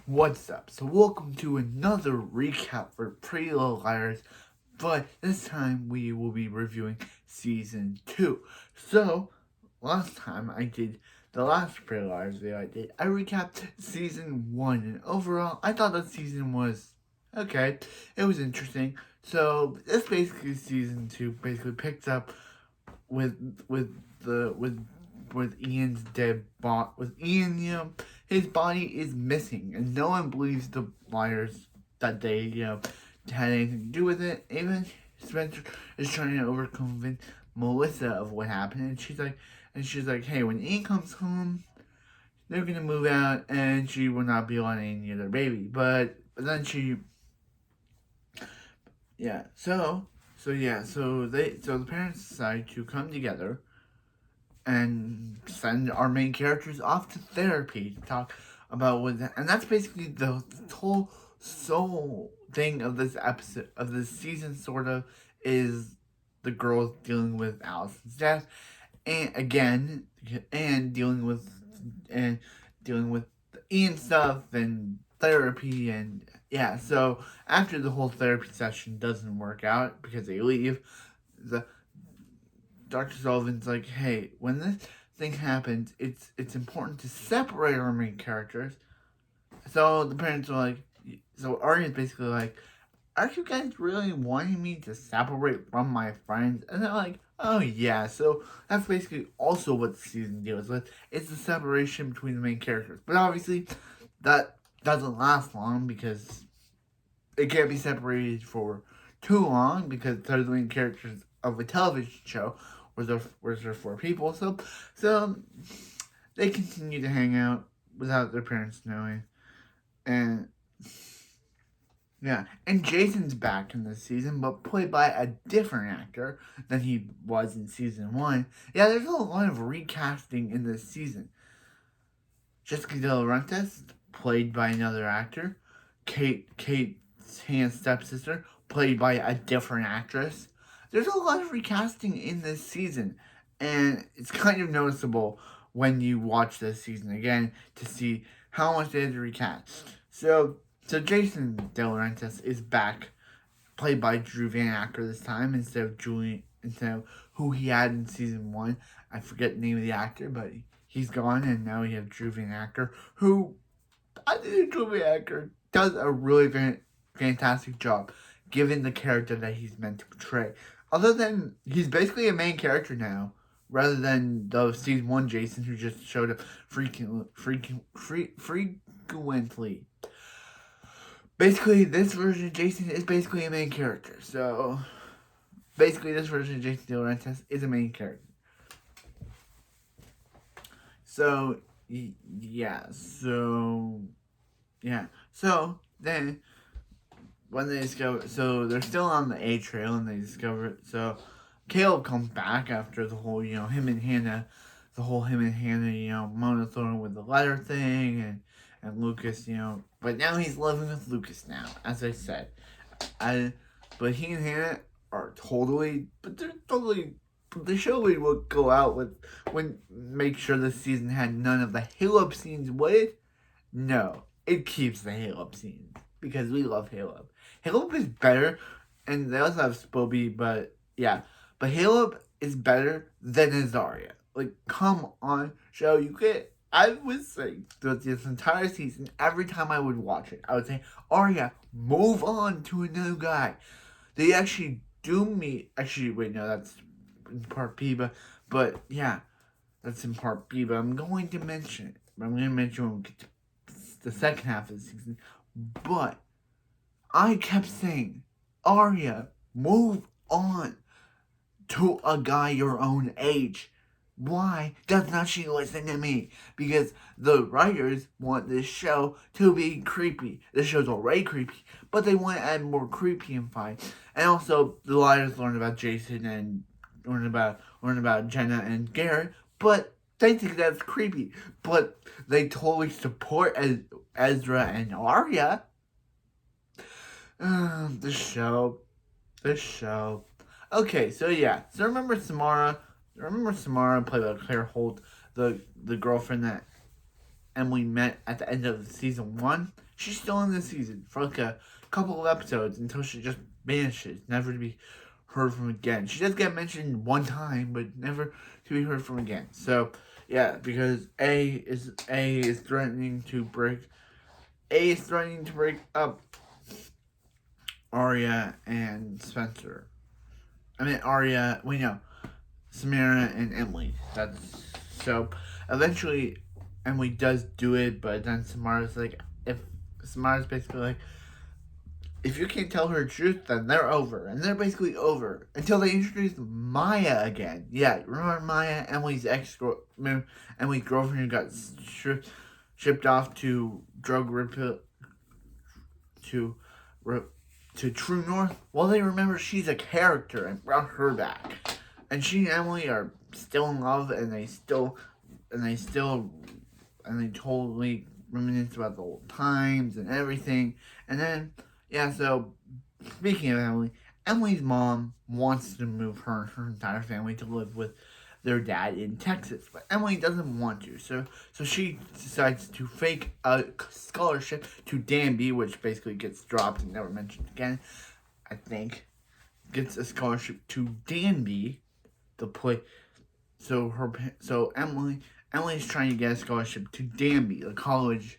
What's up? So welcome to another recap for Pretty Little Liars, but this time we will be reviewing Season 2. So, last time I did the last Pretty Little Liars video I recapped Season 1, and overall, I thought that Season was okay. It was interesting. So, this basically Season 2 basically picks up with Ian's dead body. With Ian, his body is missing, and no one believes the liars that they, had anything to do with it. Even Spencer is trying to overconvince Melissa of what happened, and she's like, hey, when Ian comes home, they're gonna move out, and she will not be on any other baby. But then so the parents decide to come together and send our main characters off to therapy to talk about and that's basically the whole soul thing of this episode of this season, sort of, is the girls dealing with Allison's death, and dealing with the Ian stuff and therapy, and yeah. So after the whole therapy session doesn't work out because they leave, the Dr. Sullivan's like, hey, when this thing happens, it's important to separate our main characters. So the parents are like, so Arya's basically like, are you guys really wanting me to separate from my friends? And they're like, oh yeah. So that's basically also what the season deals with. It's the separation between the main characters. But obviously, that doesn't last long because it can't be separated for too long because they're the main characters of a television show where there are four people. So they continue to hang out without their parents knowing. And yeah, and Jason's back in this season, but played by a different actor than he was in season 1. Yeah, there's a lot of recasting in this season. Jessica Delaurentis, played by another actor. Kate's stepsister, played by a different actress. There's a lot of recasting in this season, and it's kind of noticeable when you watch this season again to see how much they had to recast. So Jason Delaurentis is back, played by Drew Van Acker this time instead of who he had in season 1. I forget the name of the actor, but he's gone, and now we have Drew Van Acker, who I think Drew Van Acker does a really fantastic job given the character that he's meant to portray. Other than he's basically a main character now, rather than the season 1 Jason who just showed up frequently. Basically, this version of Jason is basically a main character. So, basically, this version of Jason Delaurentis is a main character. So, yeah. So, then, when they discover, so they're still on the A trail, and they discover it. So, Caleb comes back after the whole, him and Hannah, monotone with the letter thing, and Lucas, but now he's living with Lucas now, as I said. But he and Hannah are the show we would go out with, make sure this season had none of the Halo scenes with. No, it keeps the Halo scenes because we love Halo. Halo is better, and they also have Spoby, but yeah. But Halo is better than Azaria. Like, come on, show. I would say throughout this entire season, every time I would watch it, I would say, Arya, move on to another guy. They actually do meet. Actually, wait, no, that's in part B, but yeah, that's in part B. But I'm going to mention it. I'm going to mention when we get to the second half of the season. But I kept saying, Arya, move on to a guy your own age. Why does not she listen to me? Because the writers want this show to be creepy. This show's already creepy, but they want to add more creepy and fun. And also, the writers learn about Jason and learn about Jenna and Garrett, but they think that's creepy. But they totally support Ezra and Arya. The show. Okay, so yeah. So remember Samara, played by Claire Holt, the girlfriend that Emily met at the end of season 1? She's still in this season for like a couple of episodes until she just vanishes, never to be heard from again. She does get mentioned one time, but never to be heard from again. So yeah, because A is threatening to break up Arya and Spencer. I mean Arya. Wait, no, Samara and Emily. That's so. Eventually, Emily does do it, but then Samara's like, if Samara's basically like, if you can't tell her the truth, then they're over, and they're basically over until they introduce Maya again. Yeah, remember Maya, Emily's Emily's girlfriend who got shipped off to to to True North. Well, they remember she's a character and brought her back, and she and Emily are still in love, and they totally reminisce about the old times and everything. And then, yeah, so speaking of Emily, Emily's mom wants to move her and her entire family to live with their dad in Texas, but Emily doesn't want to. So she decides to fake a scholarship to Danby, which basically gets dropped and never mentioned again. I think gets a scholarship to Danby, the play. So Emily's trying to get a scholarship to Danby, the college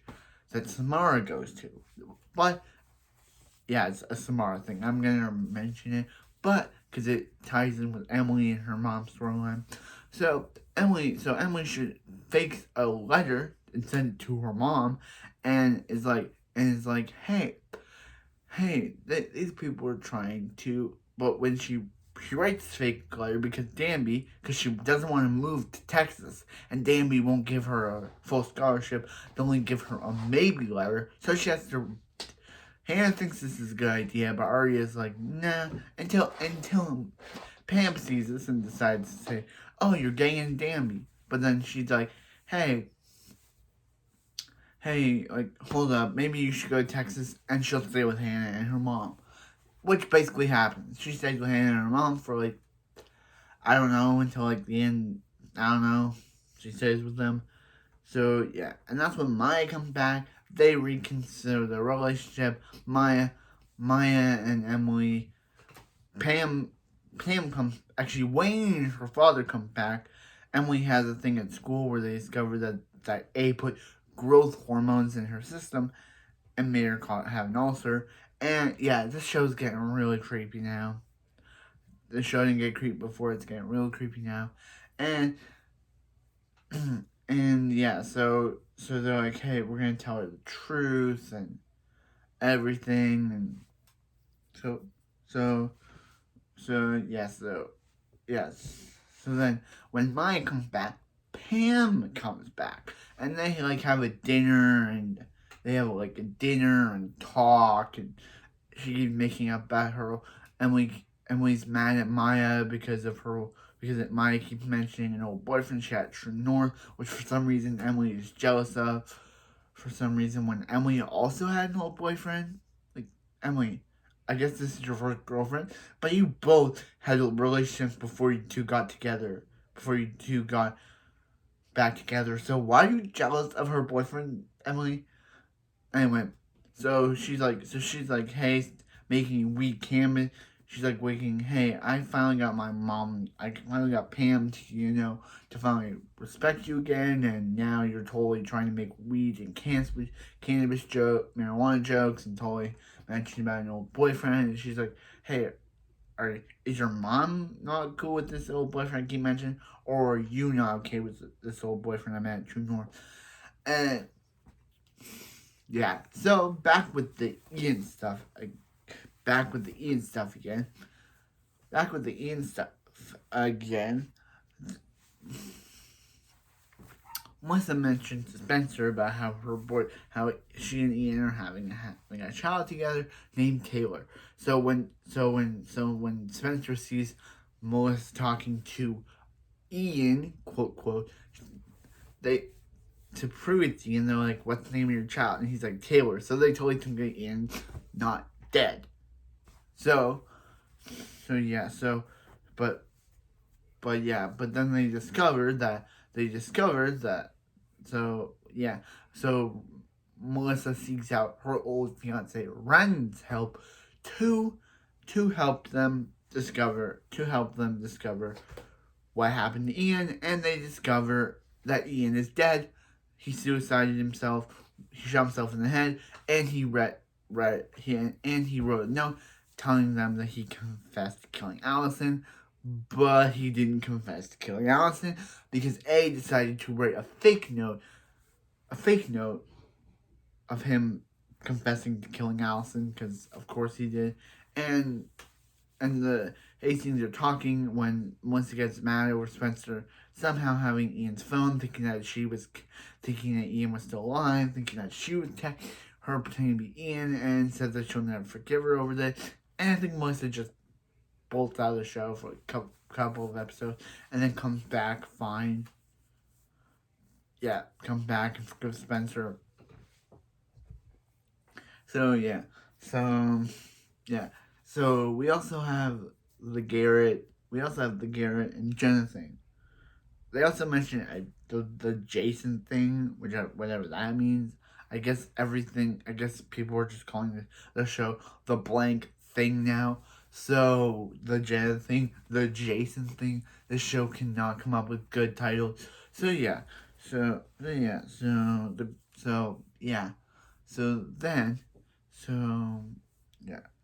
that Samara goes to. But yeah, it's a Samara thing. I'm gonna mention it, but because it ties in with Emily and her mom's storyline. So Emily should fake a letter and send it to her mom, and is like, hey, these people are trying to. But when she writes fake letter because she doesn't want to move to Texas, and Danby won't give her a full scholarship. They'll only give her a maybe letter, so she has to. Hannah thinks this is a good idea, but Arya's like, nah, until Pam sees this and decides to say, oh, you're gay and Danby. But then she's like, hey, like, hold up, maybe you should go to Texas, and she'll stay with Hannah and her mom. Which basically happens. She stays with Hannah and her mom for, like, I don't know, until, like, the end. I don't know. She stays with them. So, yeah. And that's when Maya comes back. They reconsider their relationship. Maya and Emily. Pam comes. Actually, Wayne and her father come back. Emily has a thing at school where they discover that A put growth hormones in her system and made her have an ulcer. And yeah, this show's getting really creepy now. The show didn't get creepy before, it's getting real creepy now. And and yeah, so they're like, hey, we're gonna tell her the truth and everything, and yes. So then when Maya comes back, Pam comes back, and they like have a dinner, and they have like a dinner and talk, and she's making up about her. Emily's mad at Maya because Maya keeps mentioning an old boyfriend she had at True North, which for some reason Emily is jealous of. For some reason, when Emily also had an old boyfriend, like, Emily, I guess this is your first girlfriend, but you both had relationships before you two got together, before you two got back together. So why are you jealous of her boyfriend, Emily? Anyway, so she's like, hey, making weak Cameron. She's like waking, hey, I finally got my mom, I finally got Pam to finally respect you again, and now you're totally trying to make weed and cannabis marijuana jokes, and totally mentioning about an old boyfriend. And she's like, hey, is your mom not cool with this old boyfriend I keep mentioning, or are you not okay with this old boyfriend I met at True North? And yeah, so back with the Ian stuff again. Back with the Ian stuff again. Melissa mentioned to Spencer about how she and Ian are having a child together named Taylor. So when Spencer sees Melissa talking to Ian, quote, to prove it to Ian, they're like, what's the name of your child? And he's like, Taylor. So they totally think that Ian's not dead. But then they discovered that, Melissa seeks out her old fiance Ren's help to help them discover what happened to Ian, and they discover that Ian is dead. He suicided himself. He shot himself in the head, and he wrote a note telling them that he confessed to killing Allison, but he didn't confess to killing Allison because A decided to write a fake note of him confessing to killing Allison, because of course he did, and the Hastings are talking when Melissa gets mad over Spencer somehow having Ian's phone, thinking that Ian was still alive, thinking that she was her pretending to be Ian, and says that she'll never forgive her over this. And I think Melissa just bolts out of the show for a couple of episodes, and then comes back fine. Yeah, comes back and forgives Spencer. So we also have the Garrett and Jenna thing. They also mentioned the Jason thing, whatever that means. I guess people are just calling the show the blank thing now. So the Jenna thing, the Jason thing, the show cannot come up with good titles. So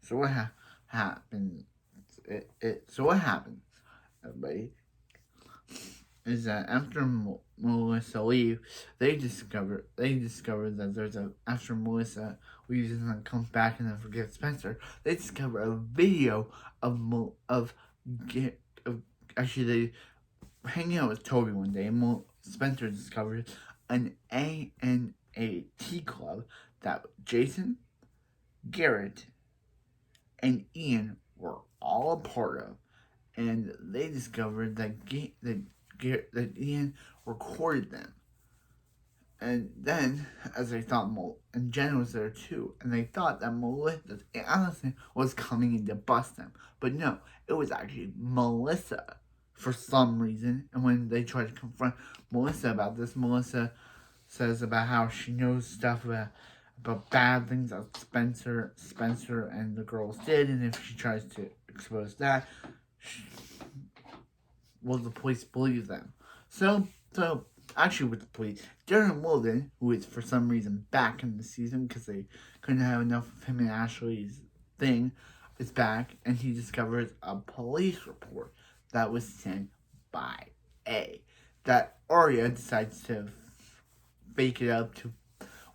what happened? So what happened, everybody, is that after Melissa leaves, they discover that after Melissa leaves and then comes back and then forgives Spencer, they discover a video of they hanging out with Toby one day, and Spencer discovered an ANAT club that Jason, Garrett, and Ian were all a part of, and they discovered that Ian recorded them. And then, as they thought, and Jen was there too, and they thought that Allison was coming in to bust them. But no, it was actually Melissa for some reason. And when they tried to confront Melissa about this, Melissa says about how she knows stuff about bad things that Spencer and the girls did, and if she tries to expose that, will the police believe them? So actually, with the police, Darren Wilden, who is for some reason back in the season because they couldn't have enough of him and Ashley's thing, is back, and he discovers a police report that was sent by A. That Arya decides to fake it up to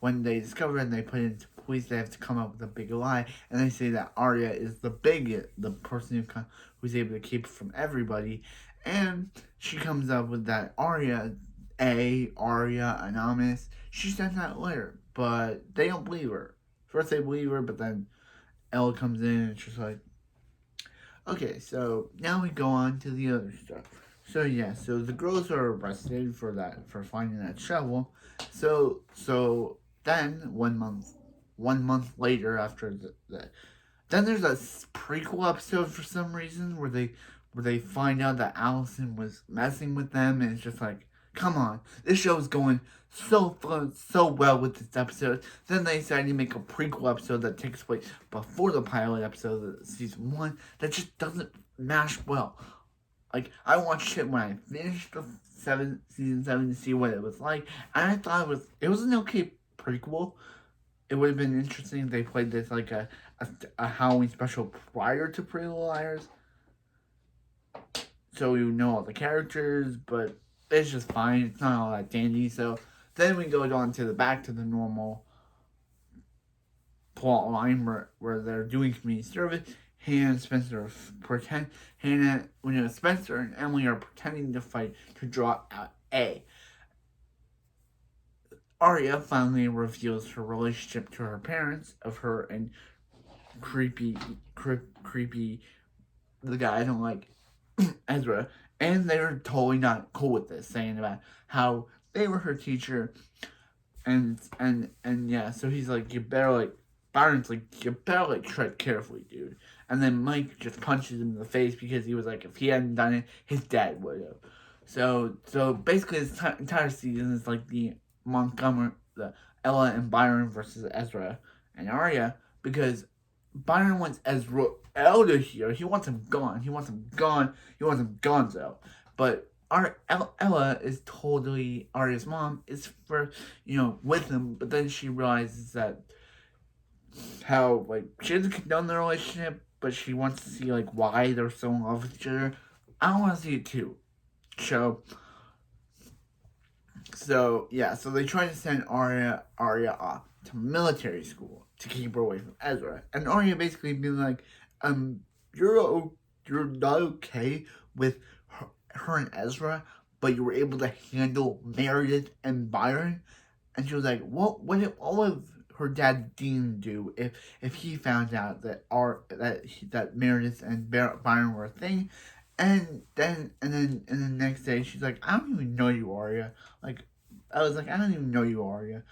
when they discover it and they put it into police. They have to come up with a big lie, and they say that Arya is the person who's able to keep it from everybody, and she comes up with that Arya anonymous. She sent that letter, but they don't believe her. First they believe her, but then Elle comes in and she's like, okay, so now we go on to the other stuff. So the girls are arrested for finding that shovel. So then 1 month later, after then there's a prequel episode for some reason where they find out that Allison was messing with them, and it's just like, come on, this show is going so well with this episode. Then they decided to make a prequel episode that takes place before the pilot episode of season 1 that just doesn't mash well. Like, I watched it when I finished season 7 to see what it was like, and I thought it was an okay prequel. It would have been interesting if they played this like a Halloween special prior to Pretty Little Liars, so we would know all the characters, but it's just fine. It's not all that dandy. So then we go on to back to the normal plot line where they're doing community service. Spencer and Emily are pretending to fight to draw out A. Arya finally reveals her relationship to her parents, of her and creepy the guy I don't like, Ezra, and they were totally not cool with this, saying about how they were her teacher, and yeah, so he's like, Byron's like, you better tread carefully, dude. And then Mike just punches him in the face because he was like, if he hadn't done it, his dad would have. So basically, this entire season is like the Ella and Byron versus Ezra and Arya, because Byron wants Ezra out of here. He wants him gone. He wants him gone. He wants him gonzo. But Ella is totally Arya's mom is for with him, but then she realizes that how she doesn't condone their relationship, but she wants to see why they're so in love with each other. I want to see it too. So yeah, so they try to send Arya off to military school to keep her away from Ezra, and Arya basically being like, you're not okay with her and Ezra, but you were able to handle Meredith and Byron, and she was like, what would her dad Dean do if he found out that Meredith and Byron were a thing? And then next day she's like, I don't even know you, Arya. I was like, I don't even know you, Arya.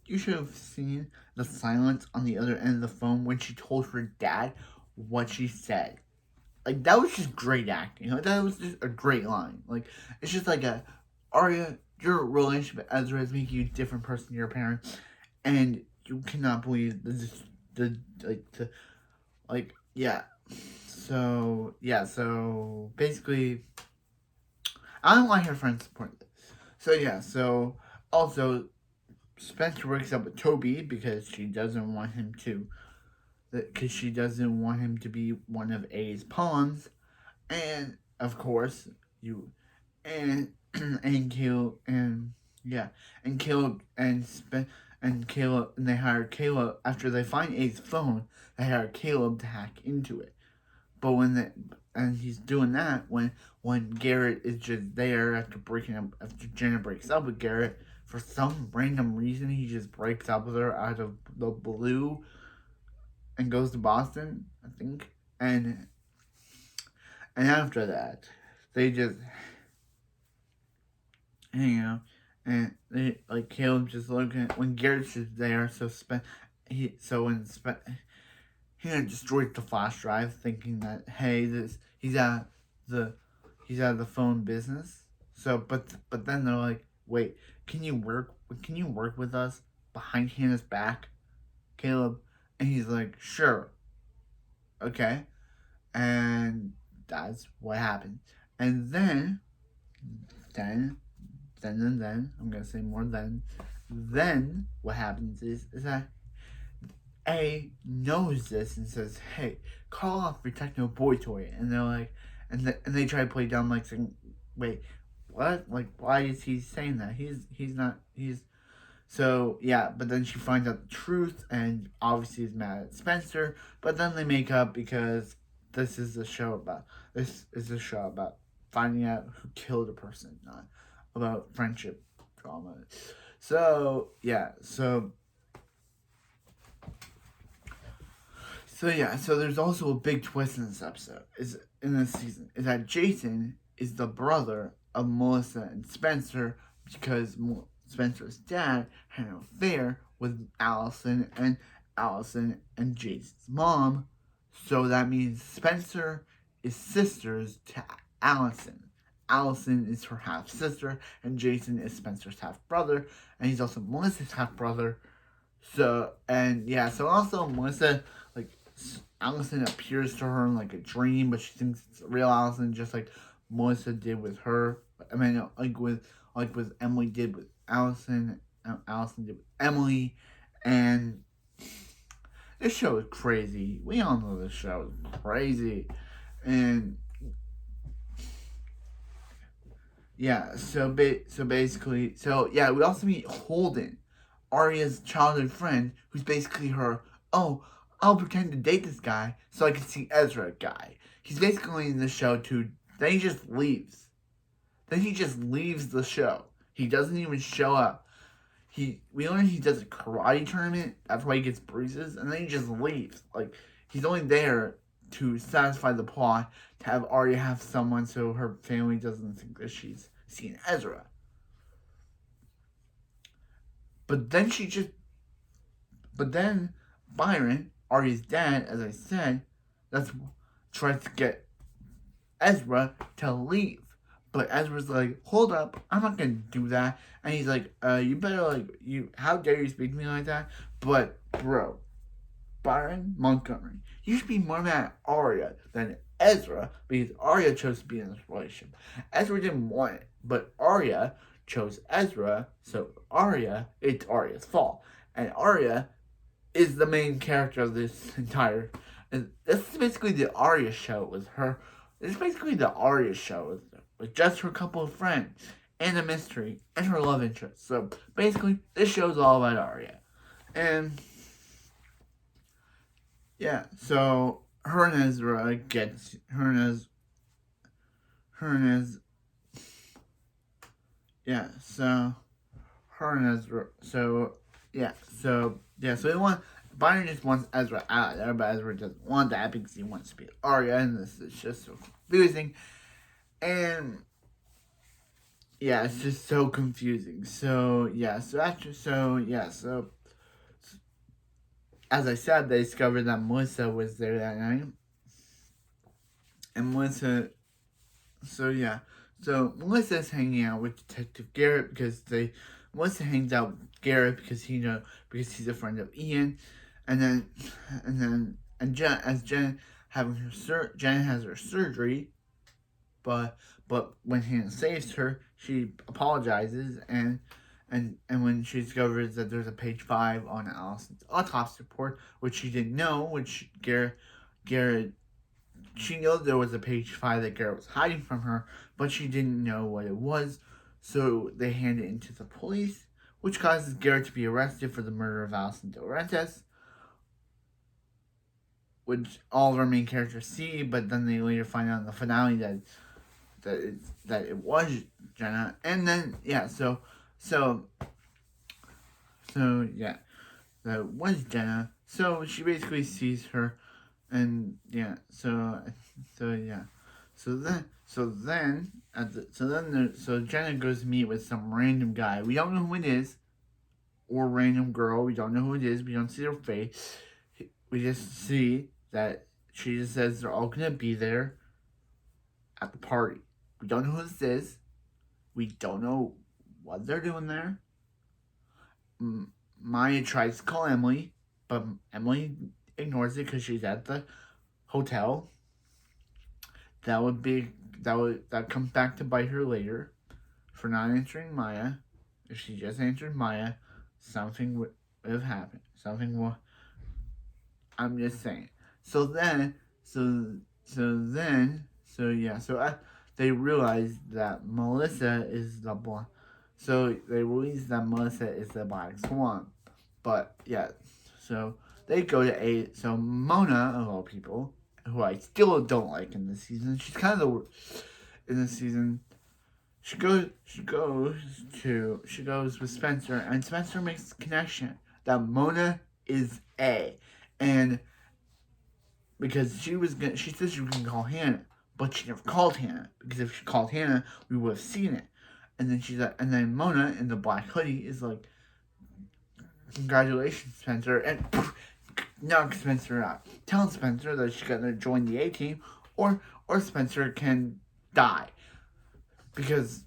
You should have seen the silence on the other end of the phone when she told her dad what she said. That was just great acting. That was just a great line. It's just Arya, your relationship with Ezra is making you a different person to your parents, and you cannot believe yeah. So basically, I don't like her friends support this. So yeah, so also Spencer wakes up with Toby because she doesn't want him to be one of A's pawns, and of course and Caleb and Caleb, and they hired Caleb after they find A's phone. They hired Caleb to hack into it, but and he's doing that when Garrett is just there after Jenna breaks up with Garrett. For some random reason, he just breaks up with her out of the blue and goes to Boston, I think. And after that, they just and they Caleb just looking at when Garrett's just there. He destroys the flash drive, thinking that he's out of the phone business. So but then they're like, wait, can you work with us behind Hannah's back, Caleb? And he's like, sure, okay. And that's what happened. And then I'm gonna say more than. Then what happens is that A knows this and says, hey, call off your techno boy toy. And they're like, and they try to play dumb, saying, wait, what? Why is he saying that? So yeah, but then she finds out the truth and obviously is mad at Spencer. But then they make up because this is a show about finding out who killed a person, not about friendship drama. So yeah, so there's also a big twist in this episode. In this season is that Jason is the brother of Melissa and Spencer because Spencer's dad had an affair with Allison and Jason's mom. So that means Spencer is sisters to Allison. Allison is her half sister, and Jason is Spencer's half brother, and he's also Melissa's half brother. So also Melissa, Allison appears to her in a dream, but she thinks it's real Allison, just like Melissa did with her. I mean, with Emily did with Allison. Allison did with Emily, and this show is crazy. We all know this show is crazy, and yeah. So basically, we also meet Holden, Arya's childhood friend, who's basically her. Oh, I'll pretend to date this guy so I can see Ezra guy. He's basically in the show too. Then he just leaves. The show. He doesn't even show up. We learn he does a karate tournament. That's why he gets bruises, and then he just leaves. He's only there to satisfy the plot, to have Arya have someone so her family doesn't think that she's seen Ezra. But then Byron, Arya's dad, as I said, tries to get Ezra to leave. But Ezra's like, hold up, I'm not gonna do that. And he's like, you better how dare you speak to me like that? But bro, Byron Montgomery, you should be more mad at Arya than Ezra because Arya chose to be in this relationship. Ezra didn't want it, but Arya chose Ezra, so it's Arya's fault. And Arya is the main character of this entire. And this is basically the Arya show with her. It's basically the Arya show with just her couple of friends and a mystery and her love interest. So basically, this show is all about Arya. And yeah, so her and Ezra gets her and Ez her and Ez yeah, so her and Ezra so they want Byron just wants Ezra out of there, but Ezra doesn't want that because he wants to be Arya, and this is just so confusing. And yeah, it's just so confusing. So as I said, they discovered that Melissa was there that night. And Melissa's hanging out with Detective Garrett because Melissa hangs out with Garrett because he's a friend of Ian, and Jen Jen has her surgery, but when Hannah saves her, she apologizes and when she discovers that there's a page 5 on Allison's autopsy report, which she didn't know, which Garrett she knew there was a page 5 that Garrett was hiding from her, but she didn't know what it was, so they hand it into the police, which causes Garrett to be arrested for the murder of Allison Delaurentis, which all of our main characters see, but then they later find out in the finale that it was Jenna, and then that was Jenna. So she basically sees her, and so Jenna goes to meet with some random guy. We don't know who it is, or random girl. We don't know who it is. We don't see their face. We just see that she just says they're all gonna be there at the party. We don't know who this is. We don't know what they're doing there. Maya tries to call Emily, but Emily ignores it because she's at the hotel. That comes back to bite her later for not answering Maya. If she just answered Maya, something would have happened. I'm just saying. They realize that Melissa is the blonde. So they realize that Melissa is the Black Swan. But yeah, so they go to so Mona of all people, who I still don't like in this season. She's kind of in this season. She goes with Spencer, and Spencer makes the connection that Mona is A, and because she said she was gonna call Hannah, but she never called Hannah, because if she called Hannah, we would have seen it. And then she's like, and then Mona in the black hoodie is like, congratulations, Spencer, and poof, knock Spencer out. Tell Spencer that she's gonna join the A team, or Spencer can die. Because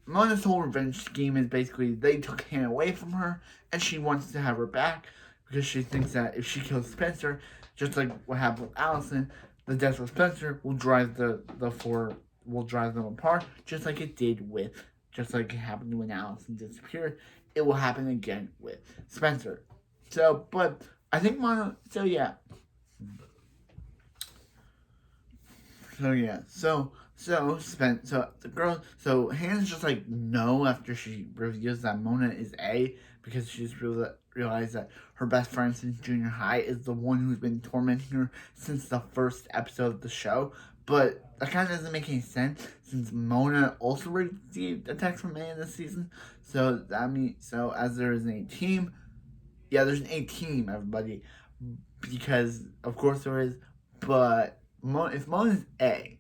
Mona's whole revenge scheme is basically they took Hannah away from her, and she wants to have her back because she thinks that if she kills Spencer, just like what happened with Allison, the death of Spencer will drive them apart, just like it happened when Allison disappeared. It will happen again with Spencer. So, but I think Mona. So yeah. Hannah's just like no after she reveals that Mona is A, because she's realized that her best friend since junior high is the one who's been tormenting her since the first episode of the show. But that kind of doesn't make any sense since Mona also received a text from A in this season. So as there is an A team, there's an A team, everybody, because of course there is. But if Mona's A.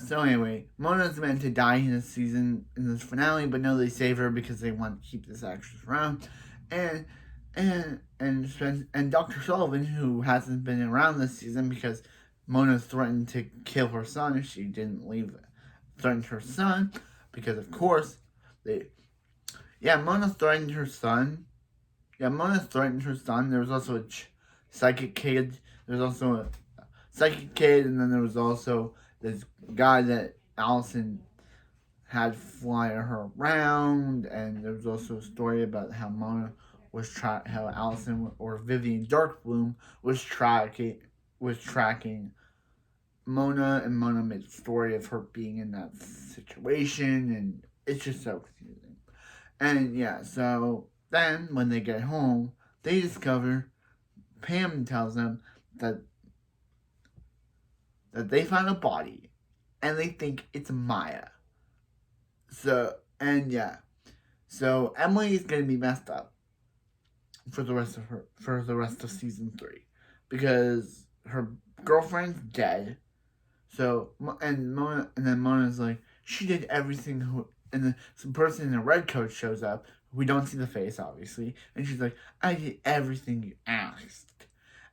So anyway, Mona's meant to die in this season, in this finale, but no, they save her because they want to keep this actress around. And Dr. Sullivan, who hasn't been around this season because Mona threatened to kill her son if she didn't leave threatened her son, because of course, Mona threatened her son. Yeah, Mona threatened her son. There was also a psychic kid. There was also a psychic kid, and then there was also this guy that Allison had fly her around, and there was also a story about how Mona how Allison or Vivian Darkbloom was tracking Mona, and Mona made a story of her being in that situation, and it's just so confusing. And yeah, so then when they get home, they discover Pam tells them that they found a body, and they think it's Maya. So Emily is gonna be messed up for the rest of season 3, because her girlfriend's dead. So and Mona's like, she did everything. And then some person in a red coat shows up. We don't see the face, obviously, and she's like, I did everything you asked.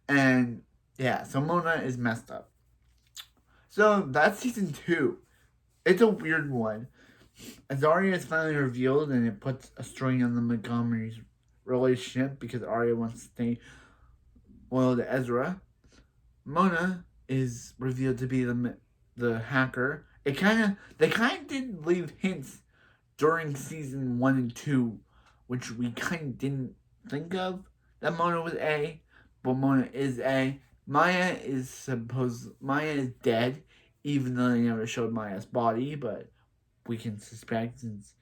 And yeah, so Mona is messed up. So that's season 2. It's a weird one. As Arya is finally revealed, and it puts a strain on the Montgomery's relationship because Arya wants to stay loyal to Ezra. Mona is revealed to be the hacker. They kind of did leave hints during season 1 and 2, which we kind of didn't think of, that Mona was A, but Mona is A. Maya is dead, even though they never showed Maya's body, but we can suspect, since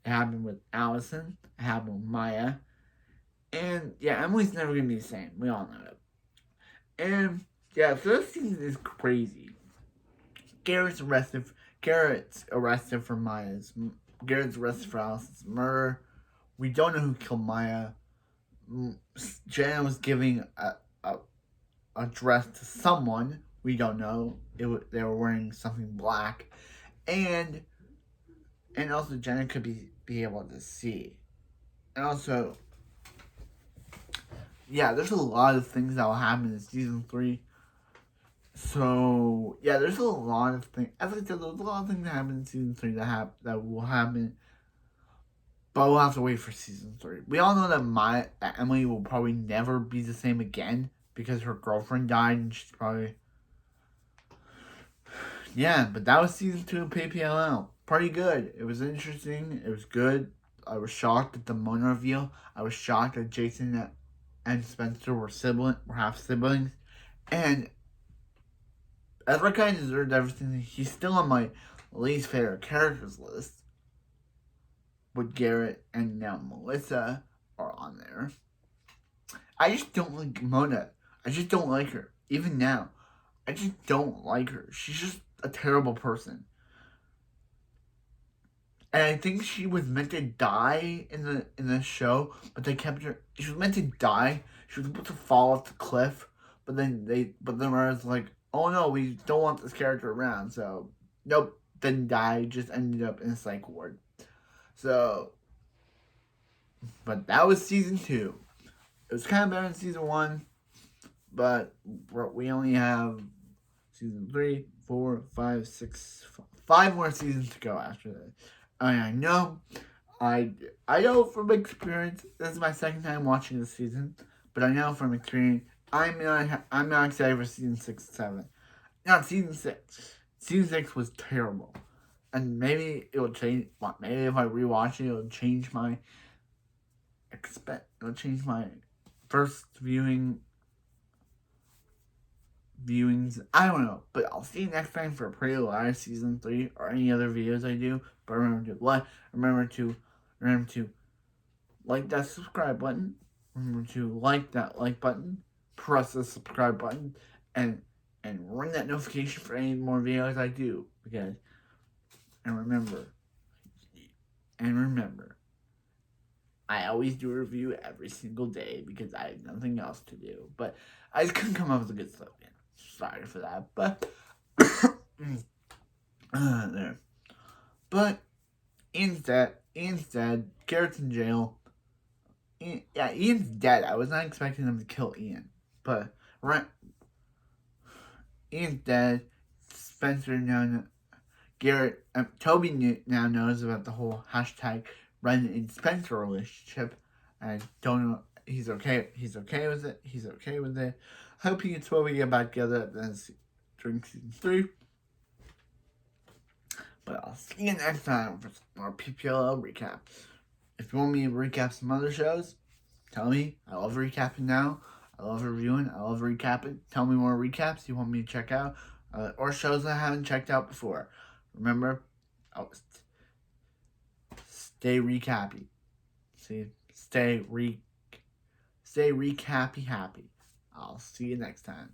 it happened with Allison, it happened with Maya. And yeah, Emily's never gonna be the same. We all know it. And yeah, so this season is crazy. Garrett's arrested for Maya's. Garrett's arrested for Allison's murder. We don't know who killed Maya. Jenna was giving a dress to someone. We don't know. They were wearing something black, and also Jenna could be able to see. And also, yeah, there's a lot of things that will happen in season 3. So yeah, there's a lot of things. As I said, there's a lot of things that happen in season 3 that will happen. But we'll have to wait for season 3. We all know that Emily will probably never be the same again because her girlfriend died, and she's probably... Yeah, but that was season 2 of PPLL. Pretty good. It was interesting. It was good. I was shocked at the Mona reveal. I was shocked that Jason and Spencer were half siblings. And Ezra kind of deserved everything. He's still on my least favorite characters list. But Garrett and now Melissa are on there. I just don't like Mona. I just don't like her. Even now, I just don't like her. She's just a terrible person. And I think she was meant to die in the show, but they kept her. She was meant to die. She was about to fall off the cliff, but then I was like, oh no, we don't want this character around. So nope, didn't die. Just ended up in a psych ward. So, but that was season 2. It was kind of better than season 1, but we only have season 3, 4, 5, 6, 5 more seasons to go after that. I know from experience, this is my second time watching this season, but I know from experience, I'm not excited for season 6 and 7. Not season 6. Season 6 was terrible. And maybe it will change. Maybe if I rewatch it, it'll change my first viewings. I don't know, but I'll see you next time for Pretty Liars season 3 or any other videos I do. But remember to like that subscribe button. Remember to like that like button. Press the subscribe button and ring that notification for any more videos I do, because. And remember, I always do a review every single day because I have nothing else to do. But I just couldn't come up with a good slogan. Sorry for that. But there. But Ian's dead. Garrett's in jail. Ian's dead. I was not expecting them to kill Ian. But Ian's dead. Spencer now. Toby now knows about the whole hashtag Ren and Spencer relationship, and don't know. He's okay. He's okay with it. He's okay with it. Hope he and Toby get back together during season 3. But I'll see you next time for some more PPLO recap. If you want me to recap some other shows, tell me. I love recapping now. I love reviewing. I love recapping. Tell me more recaps you want me to check out, or shows I haven't checked out before. Remember, stay recappy. Stay recappy happy. I'll see you next time.